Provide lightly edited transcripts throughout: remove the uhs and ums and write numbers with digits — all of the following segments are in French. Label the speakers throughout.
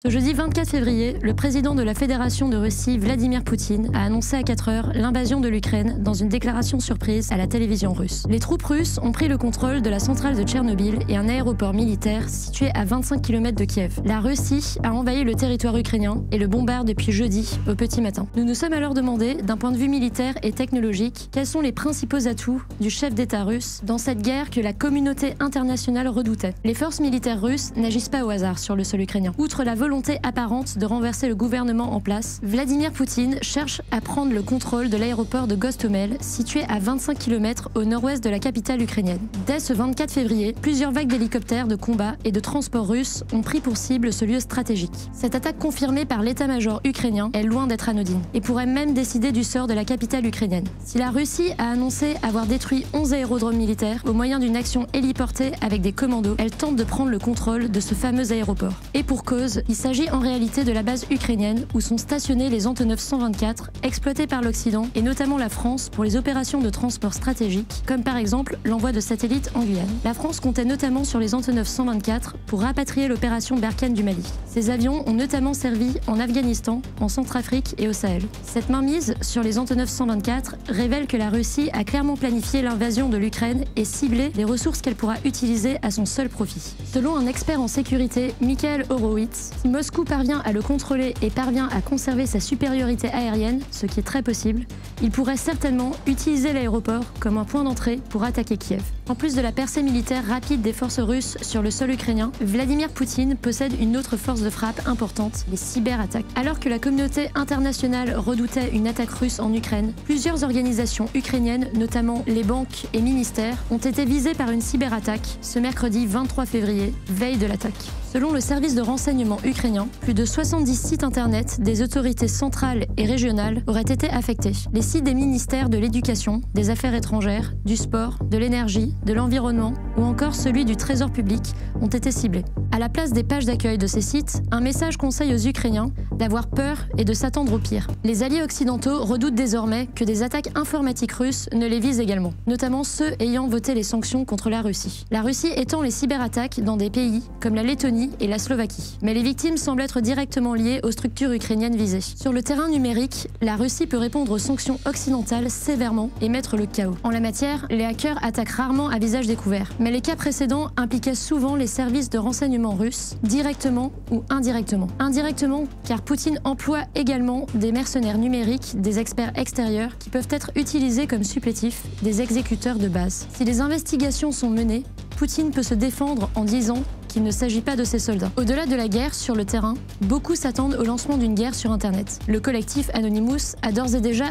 Speaker 1: Ce jeudi 24 février, le président de la Fédération de Russie, Vladimir Poutine, a annoncé à 4 heures l'invasion de l'Ukraine dans une déclaration surprise à la télévision russe. Les troupes russes ont pris le contrôle de la centrale de Tchernobyl et un aéroport militaire situé à 25 km de Kiev. La Russie a envahi le territoire ukrainien et le bombarde depuis jeudi au petit matin. Nous nous sommes alors demandé, d'un point de vue militaire et technologique, quels sont les principaux atouts du chef d'État russe dans cette guerre que la communauté internationale redoutait. Les forces militaires russes n'agissent pas au hasard sur le sol ukrainien. Outre la volonté apparente de renverser le gouvernement en place, Vladimir Poutine cherche à prendre le contrôle de l'aéroport de Gostomel, situé à 25 km au nord-ouest de la capitale ukrainienne. Dès ce 24 février, plusieurs vagues d'hélicoptères de combat et de transport russes ont pris pour cible ce lieu stratégique. Cette attaque confirmée par l'état-major ukrainien est loin d'être anodine et pourrait même décider du sort de la capitale ukrainienne. Si la Russie a annoncé avoir détruit 11 aérodromes militaires au moyen d'une action héliportée avec des commandos, elle tente de prendre le contrôle de ce fameux aéroport. Et pour cause, il s'agit en réalité de la base ukrainienne où sont stationnés les Antonov 124 exploités par l'Occident et notamment la France pour les opérations de transport stratégiques, comme par exemple l'envoi de satellites en Guyane. La France comptait notamment sur les Antonov 124 pour rapatrier l'opération Barkhane du Mali. Ces avions ont notamment servi en Afghanistan, en Centrafrique et au Sahel. Cette mainmise sur les Antonov 124 révèle que la Russie a clairement planifié l'invasion de l'Ukraine et ciblé les ressources qu'elle pourra utiliser à son seul profit. Selon un expert en sécurité, Mikhail Horowitz, si Moscou parvient à le contrôler et parvient à conserver sa supériorité aérienne, ce qui est très possible, il pourrait certainement utiliser l'aéroport comme un point d'entrée pour attaquer Kiev. En plus de la percée militaire rapide des forces russes sur le sol ukrainien, Vladimir Poutine possède une autre force de frappe importante, les cyberattaques. Alors que la communauté internationale redoutait une attaque russe en Ukraine, plusieurs organisations ukrainiennes, notamment les banques et ministères, ont été visées par une cyberattaque ce mercredi 23 février, veille de l'attaque. Selon le service de renseignement ukrainien, plus de 70 sites internet des autorités centrales et régionales auraient été affectés. Les sites des ministères de l'Éducation, des Affaires étrangères, du Sport, de l'Énergie, de l'Environnement ou encore celui du Trésor public ont été ciblés. À la place des pages d'accueil de ces sites, un message conseille aux Ukrainiens d'avoir peur et de s'attendre au pire. Les alliés occidentaux redoutent désormais que des attaques informatiques russes ne les visent également, notamment ceux ayant voté les sanctions contre la Russie. La Russie étend les cyberattaques dans des pays comme la Lettonie et la Slovaquie. Mais les victimes semblent être directement liées aux structures ukrainiennes visées. Sur le terrain numérique, la Russie peut répondre aux sanctions occidentales sévèrement et mettre le chaos. En la matière, les hackers attaquent rarement à visage découvert. Mais les cas précédents impliquaient souvent les services de renseignement russes, directement ou indirectement. Indirectement, car Poutine emploie également des mercenaires numériques, des experts extérieurs qui peuvent être utilisés comme supplétifs des exécuteurs de base. Si les investigations sont menées, Poutine peut se défendre en disant qu'il ne s'agit pas de ses soldats. Au-delà de la guerre sur le terrain, beaucoup s'attendent au lancement d'une guerre sur Internet. Le collectif Anonymous a d'ores et déjà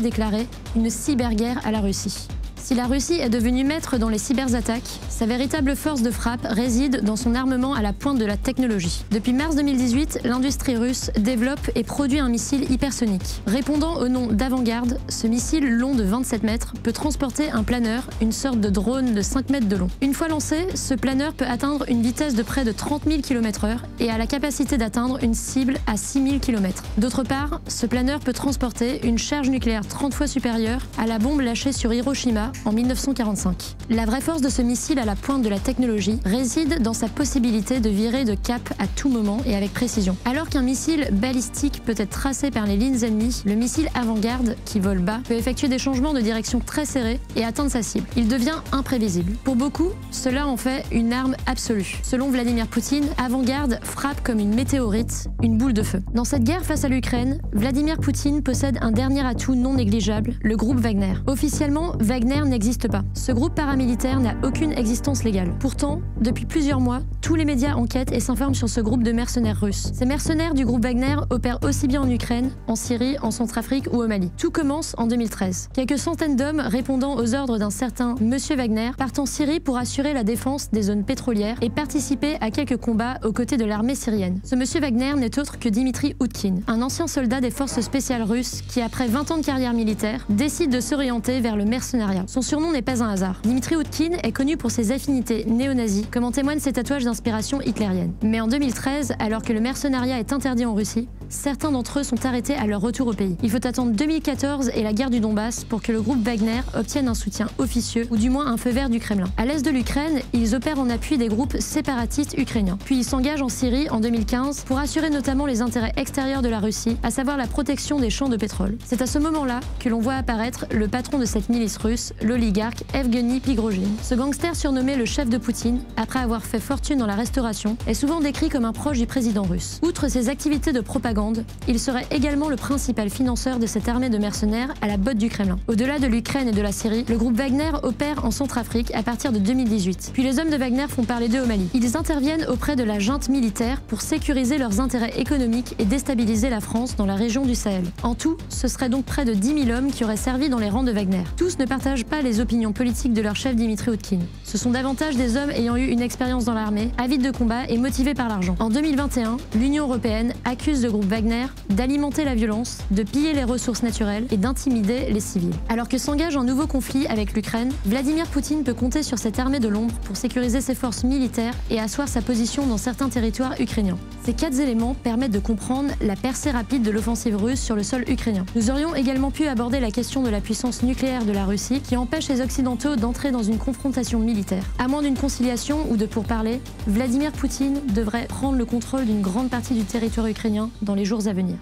Speaker 1: déclaré une cyberguerre à la Russie. Si la Russie est devenue maître dans les cyberattaques, sa véritable force de frappe réside dans son armement à la pointe de la technologie. Depuis mars 2018, l'industrie russe développe et produit un missile hypersonique. Répondant au nom d'Avangard, ce missile long de 27 mètres peut transporter un planeur, une sorte de drone de 5 mètres de long. Une fois lancé, ce planeur peut atteindre une vitesse de près de 30 000 km/h et a la capacité d'atteindre une cible à 6 000 km. D'autre part, ce planeur peut transporter une charge nucléaire 30 fois supérieure à la bombe lâchée sur Hiroshima en 1945. La vraie force de ce missile à la pointe de la technologie réside dans sa possibilité de virer de cap à tout moment et avec précision. Alors qu'un missile balistique peut être tracé par les lignes ennemies, le missile Avangard, qui vole bas, peut effectuer des changements de direction très serrés et atteindre sa cible. Il devient imprévisible. Pour beaucoup, cela en fait une arme absolue. Selon Vladimir Poutine, Avangard frappe comme une météorite, une boule de feu. Dans cette guerre face à l'Ukraine, Vladimir Poutine possède un dernier atout non négligeable, le groupe Wagner. Officiellement, Wagner n'existe pas. Ce groupe paramilitaire n'a aucune existence légale. Pourtant, depuis plusieurs mois, tous les médias enquêtent et s'informent sur ce groupe de mercenaires russes. Ces mercenaires du groupe Wagner opèrent aussi bien en Ukraine, en Syrie, en Centrafrique ou au Mali. Tout commence en 2013. Quelques centaines d'hommes répondant aux ordres d'un certain Monsieur Wagner partent en Syrie pour assurer la défense des zones pétrolières et participer à quelques combats aux côtés de l'armée syrienne. Ce Monsieur Wagner n'est autre que Dimitri Outkin, un ancien soldat des forces spéciales russes qui, après 20 ans de carrière militaire, décide de s'orienter vers le mercenariat. Son surnom n'est pas un hasard. Dmitri Utkin est connu pour ses affinités néo-nazis, comme en témoignent ses tatouages d'inspiration hitlérienne. Mais en 2013, alors que le mercenariat est interdit en Russie, certains d'entre eux sont arrêtés à leur retour au pays. Il faut attendre 2014 et la guerre du Donbass pour que le groupe Wagner obtienne un soutien officieux, ou du moins un feu vert du Kremlin. À l'est de l'Ukraine, ils opèrent en appui des groupes séparatistes ukrainiens. Puis ils s'engagent en Syrie en 2015 pour assurer notamment les intérêts extérieurs de la Russie, à savoir la protection des champs de pétrole. C'est à ce moment-là que l'on voit apparaître le patron de cette milice russe, l'oligarque Evgeny Prigojine. Ce gangster surnommé le chef de Poutine, après avoir fait fortune dans la restauration, est souvent décrit comme un proche du président russe. Outre ses activités de propagande, il serait également le principal financeur de cette armée de mercenaires à la botte du Kremlin. Au-delà de l'Ukraine et de la Syrie, le groupe Wagner opère en Centrafrique à partir de 2018. Puis les hommes de Wagner font parler d'eux au Mali. Ils interviennent auprès de la junte militaire pour sécuriser leurs intérêts économiques et déstabiliser la France dans la région du Sahel. En tout, ce serait donc près de 10 000 hommes qui auraient servi dans les rangs de Wagner. Tous ne partagent pas les opinions politiques de leur chef Dmitri Utkin. Ce sont davantage des hommes ayant eu une expérience dans l'armée, avides de combat et motivés par l'argent. En 2021, l'Union européenne accuse le groupe Wagner d'alimenter la violence, de piller les ressources naturelles et d'intimider les civils. Alors que s'engage un nouveau conflit avec l'Ukraine, Vladimir Poutine peut compter sur cette armée de l'ombre pour sécuriser ses forces militaires et asseoir sa position dans certains territoires ukrainiens. Ces 4 éléments permettent de comprendre la percée rapide de l'offensive russe sur le sol ukrainien. Nous aurions également pu aborder la question de la puissance nucléaire de la Russie qui empêche les Occidentaux d'entrer dans une confrontation militaire. À moins d'une conciliation ou de pourparlers, Vladimir Poutine devrait prendre le contrôle d'une grande partie du territoire ukrainien dans les jours à venir.